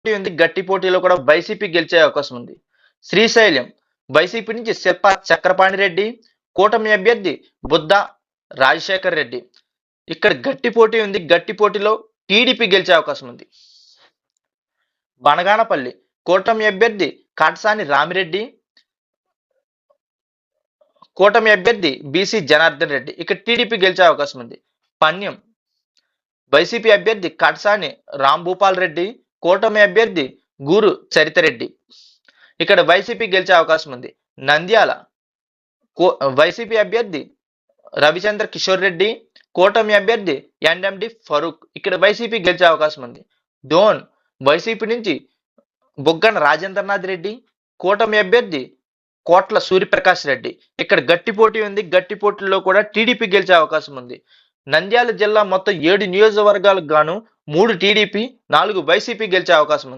పోటీ ఉంది. గట్టి పోటీలో కూడా వైసీపీ గెలిచే అవకాశం ఉంది. శ్రీశైలం వైసీపీ నుంచి శిల్ప చక్రపాణి రెడ్డి, కూటమి అభ్యర్థి బుద్ధ రాజశేఖర్ రెడ్డి. ఇక్కడ గట్టి పోటీ ఉంది. గట్టి పోటీలో టీడీపీ గెలిచే అవకాశం ఉంది. బనగానపల్లి కూటమి అభ్యర్థి కాటసాని రామిరెడ్డి, కూటమి అభ్యర్థి బీసీ జనార్దన్ రెడ్డి. ఇక్కడ టీడీపీ గెలిచే అవకాశం ఉంది. పన్యం వైసీపీ అభ్యర్థి కాటసాని రాంభూపాల్ రెడ్డి, కూటమి అభ్యర్థి గూరు చరితరెడ్డి. ఇక్కడ వైసీపీ గెలిచే అవకాశం ఉంది. నంద్యాల వైసీపీ అభ్యర్థి రవిచంద్ర కిషోర్ రెడ్డి, కూటమి అభ్యర్థి ఎన్ఎండి ఫరూక్. ఇక్కడ వైసీపీ గెలిచే అవకాశం ఉంది. డోన్ వైసీపీ నుంచి బుగ్గన రాజేంద్రనాథ్ రెడ్డి, కూటమి అభ్యర్థి కోట్ల సూర్యప్రకాష్ రెడ్డి. ఇక్కడ గట్టి పోటీ ఉంది. గట్టి పోటీల్లో కూడా టీడీపీ గెలిచే అవకాశం ఉంది. నంద్యాల జిల్లా మొత్తం 7 నియోజకవర్గాలకు గాను 3 టీడీపీ, 4 వైసీపీ గెలిచే అవకాశం ఉంది.